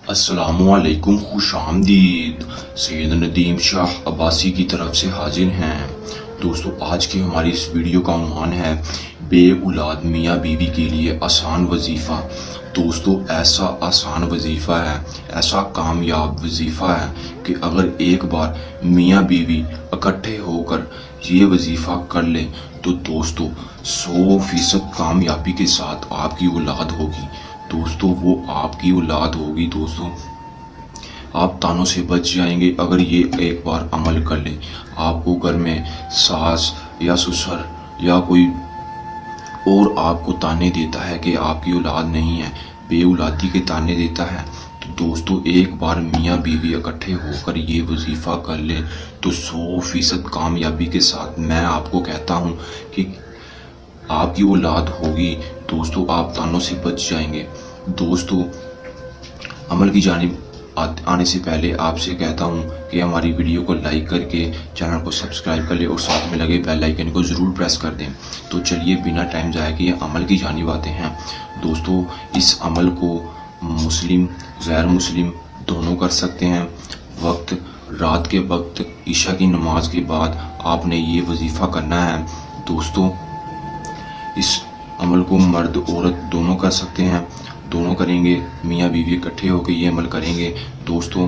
अस्सलामुअलैकुम, खुश आमदीद। सैयद नदीम शाह अब्बासी की तरफ से हाजिर हैं। दोस्तों, आज की हमारी इस वीडियो का उन्वान है बे औलाद मियाँ बीवी के लिए आसान वजीफ़ा। दोस्तों, ऐसा आसान वजीफ़ा है, ऐसा कामयाब वजीफ़ा है कि अगर एक बार मियाँ बीवी इकट्ठे होकर ये वजीफ़ा कर ले तो दोस्तों 100% कामयाबी के साथ आपकी औलाद होगी। दोस्तों, वो आपकी औलाद होगी। दोस्तों, आप तानों से बच जाएंगे अगर ये एक बार अमल कर लें। आपको घर में सास या ससुर या कोई और आपको ताने देता है कि आपकी औलाद नहीं है, बे औलादी के ताने देता है, तो दोस्तों एक बार मियाँ बीवी इकट्ठे होकर ये वजीफ़ा कर लें तो 100% कामयाबी के साथ मैं आपको कहता हूँ कि आपकी औलाद होगी। दोस्तों, आप तानों से बच जाएंगे। दोस्तों, अमल की जानिब आने से पहले आपसे कहता हूं कि हमारी वीडियो को लाइक करके चैनल को सब्सक्राइब कर ले और साथ में लगे बेल आइकन को ज़रूर प्रेस कर दें। तो चलिए बिना टाइम ज़ाया किए अमल की जानिब आते हैं। दोस्तों, इस अमल को मुस्लिम गैर मुस्लिम दोनों कर सकते हैं। वक्त रात के वक्त ईशा की नमाज के बाद आपने ये वजीफ़ा करना है। दोस्तों, इस अमल को मर्द औरत दोनों कर सकते हैं, दोनों करेंगे। मियाँ बीवी इकट्ठे होकर ये अमल करेंगे। दोस्तों,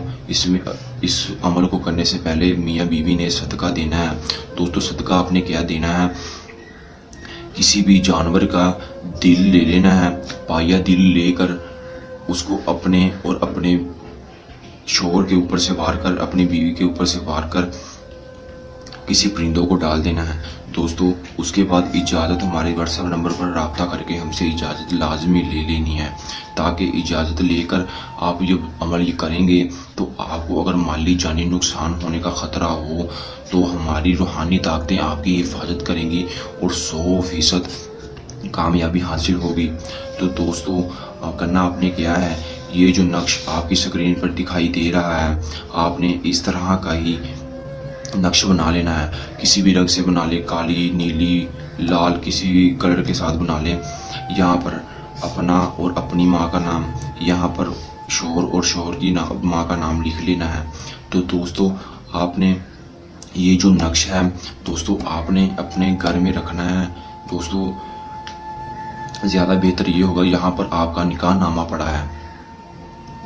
इस अमल को करने से पहले मियाँ बीवी ने सदका देना है। दोस्तों, सदका आपने क्या देना है, किसी भी जानवर का दिल ले लेना है। पाया दिल लेकर उसको अपने और अपने शोहर के ऊपर से वार कर, अपनी बीवी के ऊपर से वार कर किसी परिंदों को डाल देना है। दोस्तों, उसके बाद इजाज़त हमारे व्हाट्सएप नंबर पर रब्ता करके हमसे इजाज़त लाजमी ले लेनी है, ताकि इजाज़त लेकर आप जब अमल ये करेंगे तो आपको अगर माली जानी नुकसान होने का ख़तरा हो तो हमारी रूहानी ताकतें आपकी हिफाजत करेंगी और 100% कामयाबी हासिल होगी। तो दोस्तों, करना आपने क्या है, ये जो नक्श आपकी स्क्रीन पर दिखाई दे रहा है, आपने इस तरह का ही नक्श बना लेना है। किसी भी रंग से बना ले, काली, नीली, लाल, किसी भी कलर के साथ बना ले। यहाँ पर अपना और अपनी माँ का नाम, यहाँ पर शोहर और शोहर की माँ का नाम लिख लेना है। तो दोस्तों, आपने ये जो नक्श है दोस्तों आपने अपने घर में रखना है। दोस्तों, ज़्यादा बेहतर ये होगा, यहाँ पर आपका निकाह नामा पड़ा है,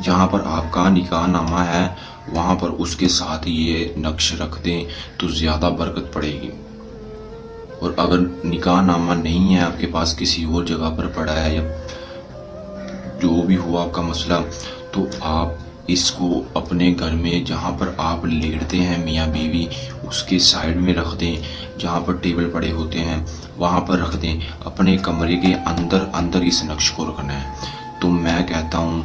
जहाँ पर आपका निकाह नामा है वहाँ पर उसके साथ ये नक्श रख दें तो ज़्यादा बरकत पड़ेगी। और अगर निकाह नामा नहीं है आपके पास, किसी और जगह पर पड़ा है या जो भी हुआ आपका मसला, तो आप इसको अपने घर में जहाँ पर आप लेटते हैं मियाँ बीवी उसके साइड में रख दें। जहाँ पर टेबल पड़े होते हैं वहाँ पर रख दें। अपने कमरे के अंदर अंदर इस नक्श को रखना है। तो मैं कहता हूँ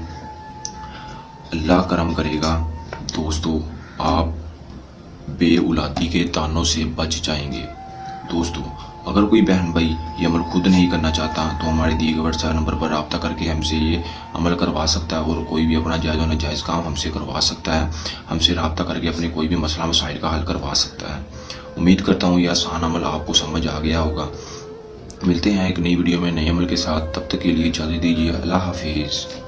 अल्लाह करम करेगा। दोस्तों, आप बे औलादी के तानों से बच जाएंगे। दोस्तों, अगर कोई बहन भाई ये अमल खुद नहीं करना चाहता तो हमारे दिए गए व्हाट्सएप नंबर पर रब्ता करके हमसे ये अमल करवा सकता है और कोई भी अपना जायज़ और नाजायज़ काम हमसे करवा सकता है। हमसे रब्ता करके अपने कोई भी मसला मसाइल का हल करवा सकता है। उम्मीद करता हूँ ये आसान अमल आपको समझ आ गया होगा। मिलते हैं एक नई वीडियो में नए अमल के साथ, तब तक के लिए इजाज़त दीजिए। अल्लाह हाफिज़।